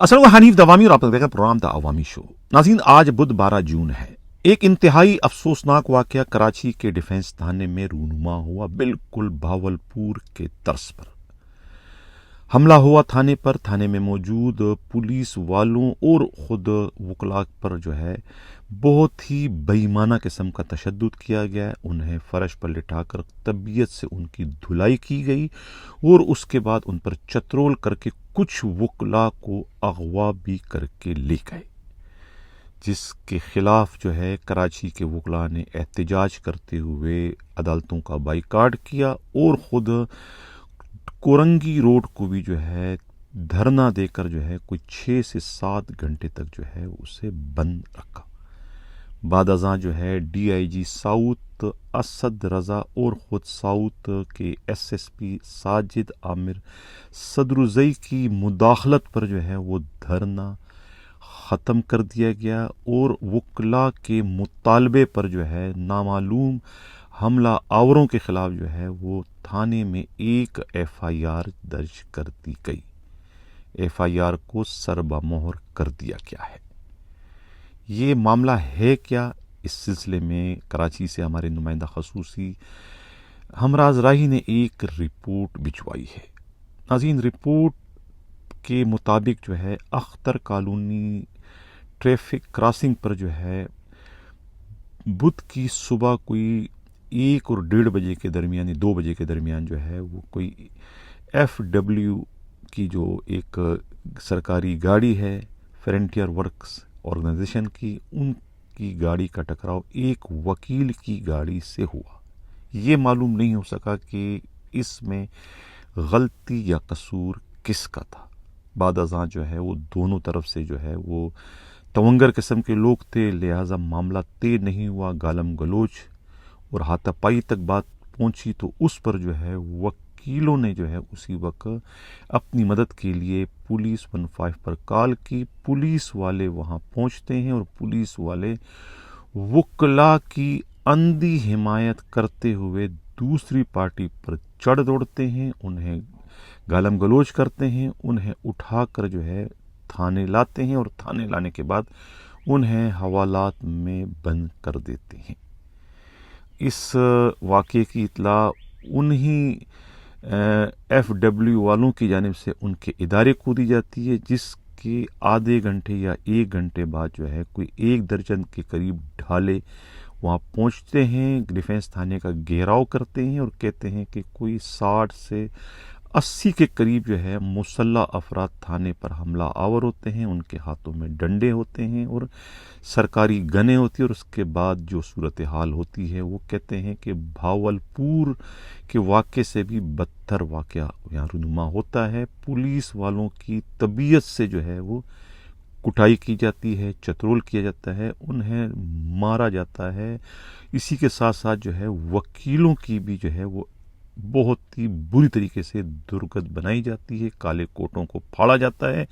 असल में हनीफ दवामी और आप देखा प्रोग्राम द अवामी शो। नाज़रीन, आज बुध 12 जून है। एक इंतहाई अफसोसनाक वाकया कराची के डिफेंस थाने में रूनुमा हुआ, बिल्कुल भावलपुर के तर्ज पर। हमला हुआ थाने पर। थाने में मौजूद पुलिस वालों और खुद वकला पर जो है बहुत ही बेईमाना किस्म का तशद्दुद किया गया। उन्हें फर्श पर लिटाकर तबीयत से उनकी धुलाई की गई और उसके बाद उन पर चतरोल करके कुछ वकला को अगवा भी करके ले गए, जिसके खिलाफ जो है कराची के वकला ने एहतजाज करते हुए अदालतों का बाइकाट किया और खुद कोरंगी रोड को भी जो है धरना देकर जो है कोई 6 से 7 घंटे तक जो है उसे बंद रखा। बाद अज़ां जो है DIG साउथ असद रज़ा और ख़ुद साउथ के SSP साजिद आमिर सदरुज़ई की मुदाखलत पर जो है वो धरना ख़त्म कर दिया गया और वकला के मुतालबे पर जो है नामालूम हमला आवरों के खिलाफ जो है वो थाने में एक FIR दर्ज कर दी गई। FIR को सरबमोहर कर दिया गया है। ये मामला है क्या, इस सिलसिले में कराची से हमारे नुमाइंदा खसूसी हमराज राही ने एक रिपोर्ट भिजवाई है। नाज़रीन, रिपोर्ट के मुताबिक जो है अख्तर कॉलोनी ट्रैफिक क्रॉसिंग पर जो है बुध की सुबह कोई 1 और 1:30 बजे के दरमियान, 2 बजे के दरमियान जो है वो कोई FW की जो एक सरकारी गाड़ी है फ्रंटियर वर्क्स ऑर्गेनाइजेशन की, उनकी गाड़ी का टकराव एक वकील की गाड़ी से हुआ। ये मालूम नहीं हो सका कि इसमें गलती या कसूर किसका था। बाद अज़ां जो है वो दोनों तरफ से जो है वो तवंगर किस्म के लोग थे, लिहाजा मामला तय नहीं हुआ। गालम गलोच और हाथापाई तक बात पहुंची तो उस पर जो है वकीलों ने जो है उसी वक्त अपनी मदद के लिए पुलिस 15 पर कॉल की। पुलिस वाले वहां पहुंचते हैं और पुलिस वाले वकला की अंधी हिमायत करते हुए दूसरी पार्टी पर चढ़ दौड़ते हैं, उन्हें गालम गलोच करते हैं, उन्हें उठाकर जो है थाने लाते हैं और थाने लाने के बाद उन्हें हवालात में बंद कर देते हैं। इस वाक़े की इत्ला उन्हीं FW वालों की जानिब से उनके इदारे को दी जाती है, जिसके आधे घंटे या 1 घंटे बाद जो है कोई 1 दर्जन के करीब ढाले वहाँ पहुँचते हैं, डिफेंस थाने का घेराव करते हैं और कहते हैं कि कोई 60 से 80 के करीब जो है मुसल्ला अफराद थाने पर हमला आवर होते हैं। उनके हाथों में डंडे होते हैं और सरकारी गनें होती हैं और उसके बाद जो सूरत हाल होती है वो कहते हैं कि भावलपुर के वाक़े से भी बदतर वाक़या यहाँ रूनुमा होता है। पुलिस वालों की तबीयत से जो है वो कुटाई की जाती है, चतरोल किया जाता है, उन्हें मारा जाता है। इसी के साथ साथ जो है वकीलों की भी जो है वो बहुत ही बुरी तरीके से दुर्गत बनाई जाती है, काले कोटों को फाड़ा जाता है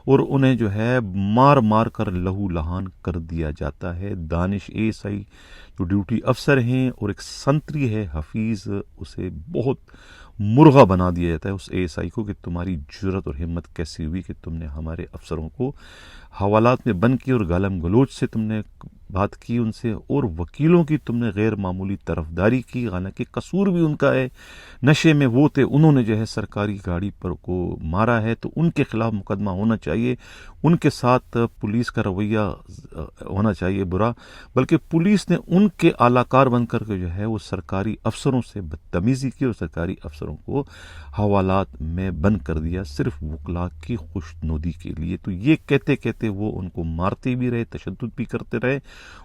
और उन्हें जो है मार मार कर लहू लहान कर दिया जाता है। दानिश ASI जो ड्यूटी अफसर हैं और एक संतरी है हफीज़, उसे बहुत मुर्गा बना दिया जाता है उस ASI को कि तुम्हारी जुर्रत और हिम्मत कैसी हुई कि तुमने हमारे अफसरों को हवालात में बंद किया और गालम गलोच से तुमने बात की उनसे और वकीलों की तुमने गैर मामूली तरफदारी की, हालांकि कसूर भी उनका है, नशे में वो थे, उन्होंने जो है सरकारी गाड़ी पर को मारा है तो उनके खिलाफ मुकदमा होना चाहिए। उनके साथ पुलिस का रवैया होना चाहिए बुरा, बल्कि पुलिस ने उनके आलाकार बनकर के जो है वो सरकारी अफसरों से बदतमीजी की और सरकारी अफसरों को हवालात में बंद कर दिया सिर्फ वकला की खुशनुदी के लिए। तो ये कहते कहते वो उनको मारते भी रहे, तशद्दुद भी करते रहे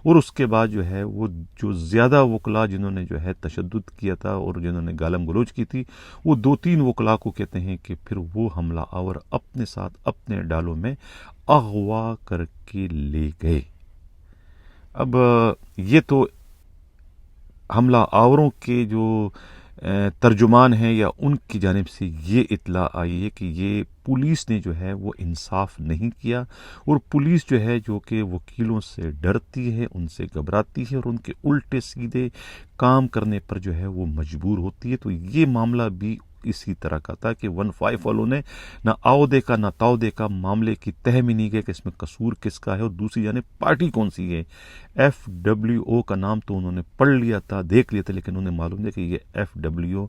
और उसके बाद जो है वो जो ज़्यादा वकला जिन्होंने जो है तशद्दुद किया था और जिन्होंने गालम गलोच की थी वो 2-3 वकला को कहते हैं कि फिर वो हमला आवर अपने साथ अपने डालों में अगवा करके ले गए। अब ये तो हमला आवरों के जो तर्जुमान हैं या उनकी जानिब से ये इत्ला आई है कि ये पुलिस ने जो है वो इंसाफ नहीं किया और पुलिस जो है जो कि वकीलों से डरती है, उनसे घबराती है और उनके उल्टे सीधे काम करने पर जो है वो मजबूर होती है। तो ये मामला भी इसी तरह का था कि 15 वालों ने ना आओ देखा ना ताओ देखा, मामले की तह में नहीं गए कि इसमें कसूर किसका है और दूसरी जाने पार्टी कौन सी है। FWO का नाम तो उन्होंने पढ़ लिया था, देख लिया था, लेकिन उन्हें मालूम है कि ये FWO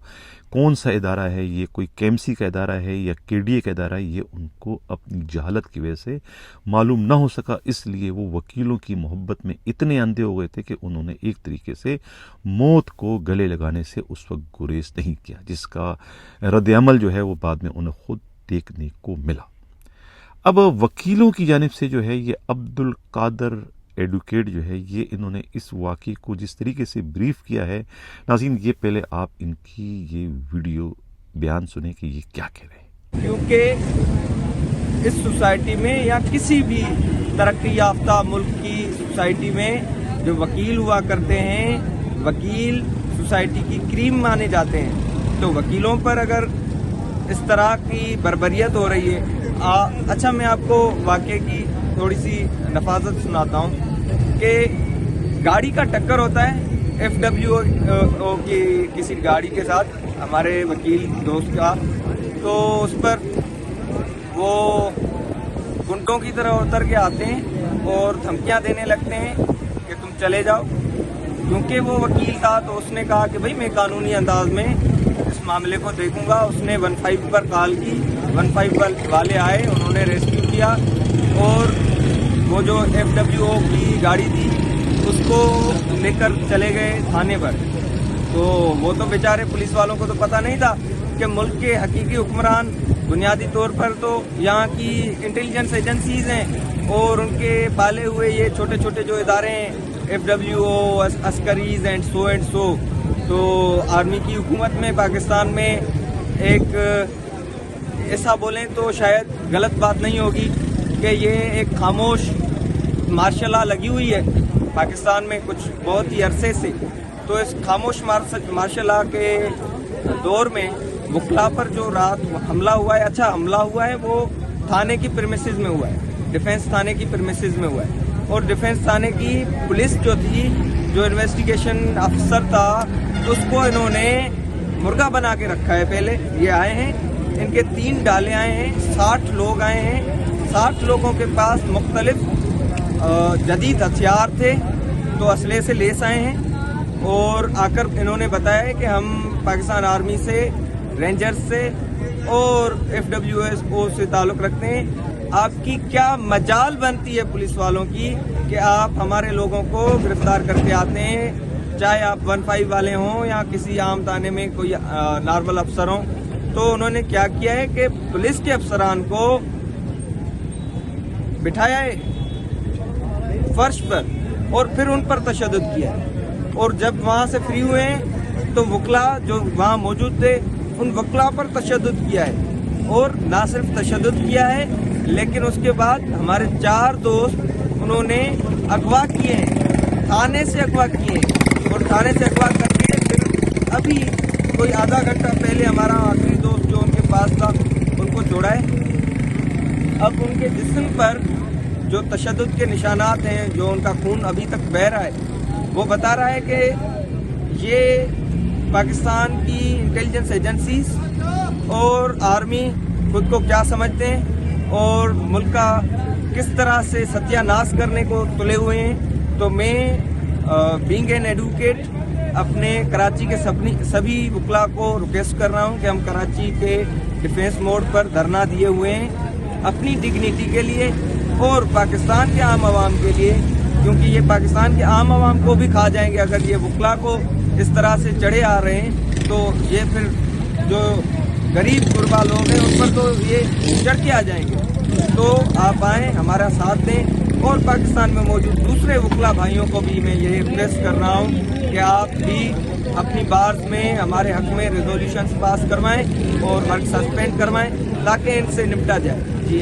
कौन सा इदारा है, ये कोई KMC का इदारा है या KDA का इदारा है, ये उनको अपनी जहालत की वजह से मालूम ना हो सका। इसलिए वो वकीलों की मोहब्बत में इतने अंधे हो गए थे कि उन्होंने एक तरीके से मौत को गले लगाने से उस वक्त गुरेज नहीं किया, जिसका रद्द अमल जो है वो बाद में उन्हें खुद देखने को मिला। अब वकीलों की जानिब से जो है ये अब्दुल कादर एडवोकेट जो है, ये इन्होंने इस वाक़े को जिस तरीके से ब्रीफ किया है, नाज़रीन ये पहले आप इनकी ये वीडियो बयान सुने कि ये क्या कह रहे हैं। क्योंकि इस सोसाइटी में या किसी भी तरक्की याफ्ता मुल्क की सोसाइटी में जो वकील हुआ करते हैं, वकील सोसाइटी की क्रीम माने जाते हैं। तो वकीलों पर अगर इस तरह की बर्बरियत हो रही है, अच्छा मैं आपको वाक़े की थोड़ी सी नफाजत सुनाता हूँ कि गाड़ी का टक्कर होता है FWO की किसी गाड़ी के साथ, हमारे वकील दोस्त का, तो उस पर वो गुंडों की तरह उतर के आते हैं और धमकियां देने लगते हैं कि तुम चले जाओ। क्योंकि वो वकील था तो उसने कहा कि भाई मैं कानूनी अंदाज में इस मामले को देखूंगा। उसने 15 पर कॉल की, 15 वाले आए, उन्होंने रेस्क्यू किया और वो जो FWO की गाड़ी थी उसको लेकर चले गए थाने पर। तो वो तो बेचारे पुलिस वालों को तो पता नहीं था कि मुल्क के हकीकी हुक्मरान बुनियादी तौर पर तो यहाँ की इंटेलिजेंस एजेंसीज हैं और उनके पाले हुए ये छोटे छोटे जो इदारे हैं FWO, अस्करीज एंड सो। तो आर्मी की हुकूमत में पाकिस्तान में एक ऐसा बोलें तो शायद गलत बात नहीं होगी कि ये एक खामोश मार्शल लॉ लगी हुई है पाकिस्तान में कुछ बहुत ही अरसे से। तो इस खामोश मार्शल लॉ के दौर में वकला पर जो रात हमला हुआ है, अच्छा हमला हुआ है वो थाने की प्रीमिसेस में हुआ है, डिफेंस थाने की प्रीमिसेस में हुआ है। और डिफेंस थाने की पुलिस जो थी, जो इन्वेस्टिगेशन अफसर था, उसको इन्होंने मुर्गा बना के रखा है। पहले ये आए हैं, इनके 3 डाले आए हैं, 60 लोग आए हैं, 60 लोगों के पास मुख्तलिफ जदीद हथियार थे, तो असले से लेस आए हैं और आकर इन्होंने बताया है कि हम पाकिस्तान आर्मी से, रेंजर्स से और FWO से ताल्लुक़ रखते हैं। आपकी क्या मजाल बनती है पुलिस वालों की कि आप हमारे लोगों को गिरफ्तार करके आते हैं, चाहे आप 15 वाले हों या किसी आम थाने में कोई नॉर्मल अफसर हों। तो उन्होंने क्या किया है कि पुलिस के अफसरान को बिठाया है फर्श पर और फिर उन पर तशद्दुद किया है। और जब वहाँ से फ्री हुए हैं तो वकला जो वहाँ मौजूद थे, उन वकला पर तशद्दुद किया है। और ना सिर्फ तशद्दुद किया है, लेकिन उसके बाद हमारे 4 दोस्त उन्होंने अगवा किए हैं, थाने से अगवा किए हैं। और थाने से अगवा करके फिर अभी कोई आधा घंटा पहले हमारा आखिरी दोस्त जो उनके पास था, उनको छोड़ा है। अब उनके जिस्म पर जो तशद्दुद के निशानात हैं, जो उनका खून अभी तक बह रहा है, वो बता रहा है कि ये पाकिस्तान की इंटेलिजेंस एजेंसीज और आर्मी खुद को क्या समझते हैं और मुल्क का किस तरह से सत्यानाश करने को तुले हुए हैं। तो मैं बीइंग एन एडवोकेट अपने कराची के सभी वकला को रिक्वेस्ट कर रहा हूं कि हम कराची के डिफेंस मोड पर धरना दिए हुए हैं अपनी डिग्निटी के लिए और पाकिस्तान के आम आवाम के लिए, क्योंकि ये पाकिस्तान के आम आवाम को भी खा जाएंगे अगर ये वकला को इस तरह से चढ़े आ रहे हैं। तो ये फिर जो गरीब गुरबा लोग हैं उन पर तो ये चढ़ के आ जाएंगे। तो आप आएँ, हमारा साथ दें और पाकिस्तान में मौजूद दूसरे वकला भाइयों को भी मैं ये रिक्वेस्ट कर रहा हूँ कि आप भी अपनी बार्स में हमारे हक में रेजोल्यूशंस पास करवाएं और वर्क सस्पेंड करवाएं ताकि इनसे निपटा जाए। जी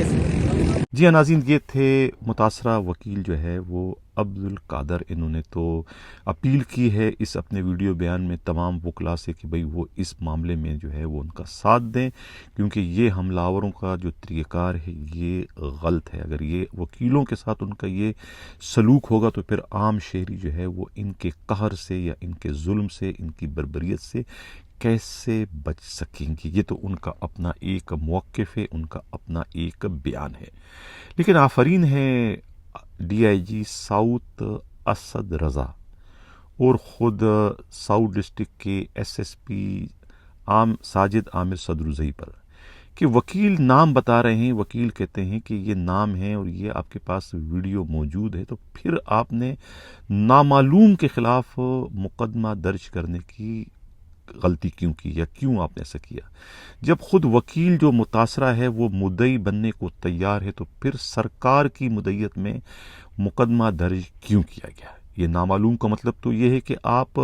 جی ناظرین، یہ تھے متاثرہ وکیل جو ہے وہ عبدالقادر. انہوں نے تو اپیل کی ہے اس اپنے ویڈیو بیان میں تمام وکلاء سے کہ بھئی وہ اس معاملے میں جو ہے وہ ان کا ساتھ دیں، کیونکہ یہ حملہ آوروں کا جو طریقہ کار ہے یہ غلط ہے. اگر یہ وکیلوں کے ساتھ ان کا یہ سلوک ہوگا تو پھر عام شہری جو ہے وہ ان کے قہر سے یا ان کے ظلم سے، ان کی بربریت سے کیسے بچ سکیں گے. یہ تو ان کا اپنا ایک موقف ہے، ان کا اپنا ایک بیان ہے. لیکن آفرین ہے D I G south Asad Raza اور خود ساؤتھ ڈسٹرکٹ کے S S P Sajid Amir Sadozai پر کہ وکیل نام بتا رہے ہیں. وکیل کہتے ہیں کہ یہ نام ہے اور یہ آپ کے پاس ویڈیو موجود ہے، تو پھر آپ نے نامعلوم کے خلاف مقدمہ درج کرنے کی غلطی کیوں کی، یا کیوں آپ نے ایسا کیا؟ جب خود وکیل جو متاثرہ ہے وہ مدعی بننے کو تیار ہے تو پھر سرکار کی مدعیت میں مقدمہ درج کیوں کیا گیا؟ یہ نامعلوم کا مطلب تو یہ ہے کہ آپ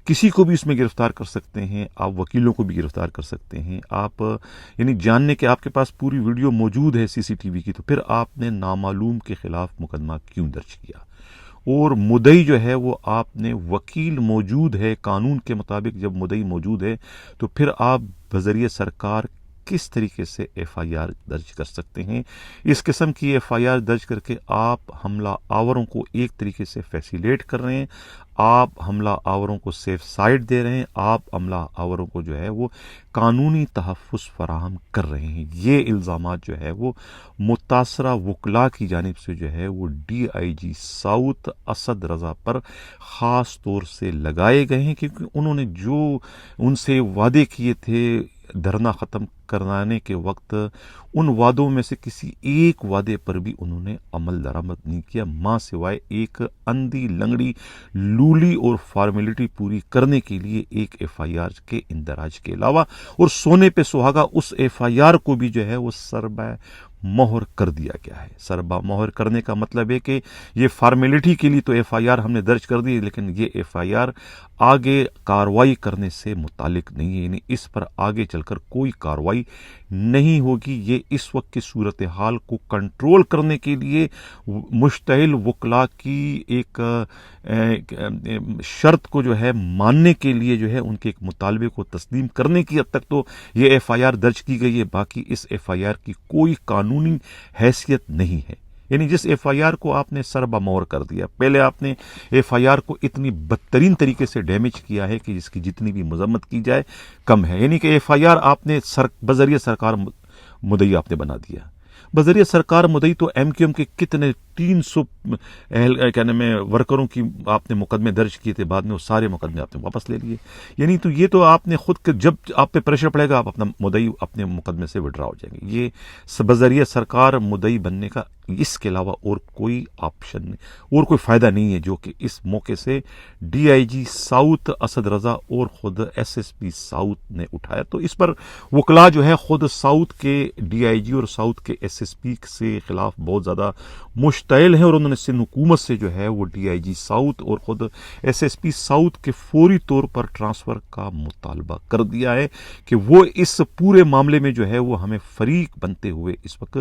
کسی کو بھی اس میں گرفتار کر سکتے ہیں، آپ وکیلوں کو بھی گرفتار کر سکتے ہیں. آپ یعنی جاننے کہ آپ کے پاس پوری ویڈیو موجود ہے سی سی ٹی وی کی، تو پھر آپ نے نامعلوم کے خلاف مقدمہ کیوں درج کیا؟ اور مدعی جو ہے وہ آپ نے وکیل موجود ہے، قانون کے مطابق جب مدعی موجود ہے تو پھر آپ بذریعہ سرکار کس طریقے سے ایف آئی آر درج کر سکتے ہیں؟ اس قسم کی ایف آئی آر درج کر کے آپ حملہ آوروں کو ایک طریقے سے فیسیلیٹ کر رہے ہیں، آپ حملہ آوروں کو سیف سائڈ دے رہے ہیں، آپ حملہ آوروں کو جو ہے وہ قانونی تحفظ فراہم کر رہے ہیں. یہ الزامات جو ہے وہ متاثرہ وکلاء کی جانب سے جو ہے وہ D I G south Asad Raza پر خاص طور سے لگائے گئے ہیں، کیونکہ انہوں نے جو ان سے وعدے کیے تھے دھرنا ختم کرانے کے وقت، ان وعدوں میں سے کسی ایک وعدے پر بھی انہوں نے عمل درآمد نہیں کیا، ماں سوائے ایک اندھی لنگڑی لولی اور فارمیلٹی پوری کرنے کے لیے ایک ایف آئی آر کے اندراج کے علاوہ. اور سونے پہ سہاگا اس ایف آئی آر کو بھی جو ہے وہ سربہ مہر کر دیا گیا ہے. سربہ مہر کرنے کا مطلب ہے کہ یہ فارمیلٹی کے لیے تو ایف آئی آر ہم نے درج کر دی، لیکن یہ ایف آئی آر آگے کاروائی کرنے سے متعلق نہیں ہے، یعنی اس پر آگے چل کر کوئی کاروائی نہیں ہوگی. یہ اس وقت کی صورتحال کو کنٹرول کرنے کے لیے مشتعل وکلاء کی ایک شرط کو جو ہے ماننے کے لیے جو ہے ان کے ایک مطالبے کو تسلیم کرنے کی حد تک تو یہ ایف آئی آر درج کی گئی ہے. باقی اس ایف آئی آر کی کوئی قانونی حیثیت نہیں ہے. یعنی جس ایف آئی آر کو آپ نے سربہ مہر کر دیا، پہلے آپ نے ایف آئی آر کو اتنی بدترین طریقے سے ڈیمیج کیا ہے کہ جس کی جتنی بھی مذمت کی جائے کم ہے. یعنی کہ ایف آئی آر آپ نے بذریعہ سرکار مدعی آپ نے بنا دیا. بذریعہ سرکار مدعی تو ایم کیو ایم کے کتنے 300 ورکروں کی آپ نے مقدمے درج کیے تھے، بعد میں وہ سارے مقدمے آپ نے واپس لے لیے. یعنی تو یہ تو آپ نے خود جب آپ پہ پریشر پڑے گا آپ اپنا مدعی اپنے مقدمے سے وڈرا ہو جائیں گے. یہ بذریعہ سرکار مدعی بننے کا اس کے علاوہ اور کوئی آپشن نہیں، اور کوئی فائدہ نہیں ہے، جو کہ اس موقع سے D I G south Asad Raza اور خود ایس ایس پی ساؤتھ نے اٹھایا. تو اس پر وکلاء جو ہے خود ساؤتھ کے ڈی آئی جی اور ساؤتھ کے ایس ایس پی سے خلاف بہت زیادہ مشتعل ہیں، اور انہوں نے سندھ حکومت سے جو ہے وہ ڈی آئی جی ساؤتھ اور خود ایس ایس پی ساؤتھ کے فوری طور پر ٹرانسفر کا مطالبہ کر دیا ہے کہ وہ اس پورے معاملے میں جو ہے وہ ہمیں فریق بنتے ہوئے اس وقت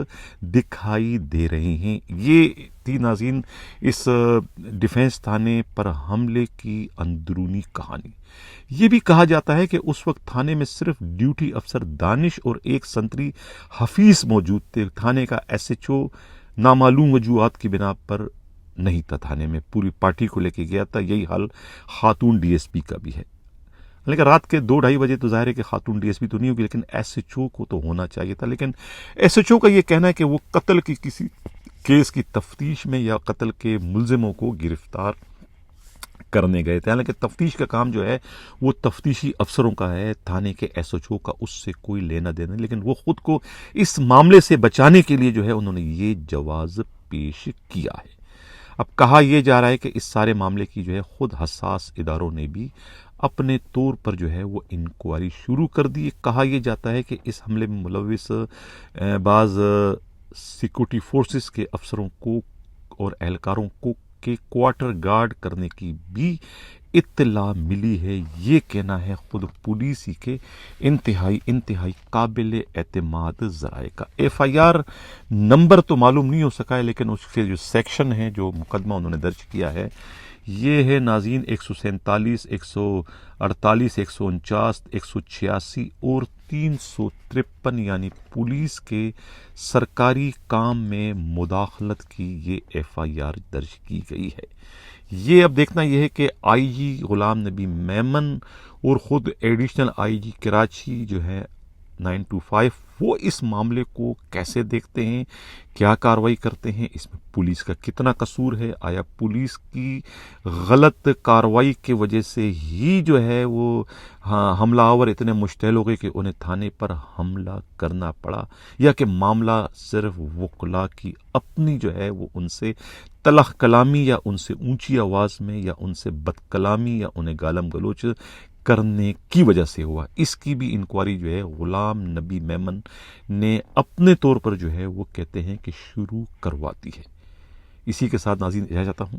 دکھائی دے رہے ہیں. یہ تھی ناظرین اس ڈیفنس تھانے پر حملے کی اندرونی کہانی. یہ بھی کہا جاتا ہے کہ اس وقت تھانے میں صرف ڈیوٹی افسر دانش اور ایک سنتری حفیظ موجود تھے. تھانے کا ایس ایچ او نامعلوم وجوہات کی بنا پر نہیں تھا، تھانے میں پوری پارٹی کو لے کے گیا تھا. یہی حال خاتون ڈی ایس پی کا بھی ہے. لیکن رات کے 2-2:30 بجے تو ظاہر ہے کہ خاتون ڈی ایس پی تو نہیں ہوگی، لیکن ایس ایچ او کو تو ہونا چاہیے تھا. لیکن ایس ایچ او کا یہ کہنا ہے کہ وہ قتل کی کسی کیس کی تفتیش میں یا قتل کے ملزموں کو گرفتار کرنے گئے تھے. حالانکہ تفتیش کا کام جو ہے وہ تفتیشی افسروں کا ہے، تھانے کے ایس ایچ او کا اس سے کوئی لینا دینا نہیں. لیکن وہ خود کو اس معاملے سے بچانے کے لیے جو ہے انہوں نے یہ جواز پیش کیا ہے. اب کہا یہ جا رہا ہے کہ اس سارے معاملے کی جو ہے خود حساس اداروں نے بھی اپنے طور پر جو ہے وہ انکوائری شروع کر دی. کہا یہ جاتا ہے کہ اس حملے میں ملوث بعض سیکورٹی فورسز کے افسروں کو اور اہلکاروں کو کے کوارٹر گارڈ کرنے کی بھی اطلاع ملی ہے، یہ کہنا ہے خود پولیس ہی کے انتہائی قابل اعتماد ذرائع کا۔ ایف آئی آر نمبر تو معلوم نہیں ہو سکا ہے، لیکن اس کے جو سیکشن ہے، جو مقدمہ انہوں نے درج کیا ہے، یہ ہے ناظرین 147، 148، 149، 186 اور 353، یعنی پولیس کے سرکاری کام میں مداخلت کی یہ ایف آئی آر درج کی گئی ہے۔ یہ اب دیکھنا یہ ہے کہ آئی جی غلام نبی میمن اور خود ایڈیشنل آئی جی کراچی جو ہے 925، وہ اس معاملے کو کیسے دیکھتے ہیں، کیا کارروائی کرتے ہیں، اس میں پولیس کا کتنا قصور ہے، آیا پولیس کی غلط کارروائی کی وجہ سے ہی جو ہے وہ حملہ آور اتنے مشتعل ہو گئے کہ انہیں تھانے پر حملہ کرنا پڑا، یا کہ معاملہ صرف وکلاء کی اپنی جو ہے وہ ان سے تلخ کلامی یا ان سے اونچی آواز میں یا ان سے بد کلامی یا انہیں گالم گلوچ کرنے کی وجہ سے ہوا، اس کی بھی انکوائری جو ہے غلام نبی میمن نے اپنے طور پر جو ہے وہ کہتے ہیں کہ شروع کرواتی ہے۔ اسی کے ساتھ ناظرین اجازت چاہتا ہوں۔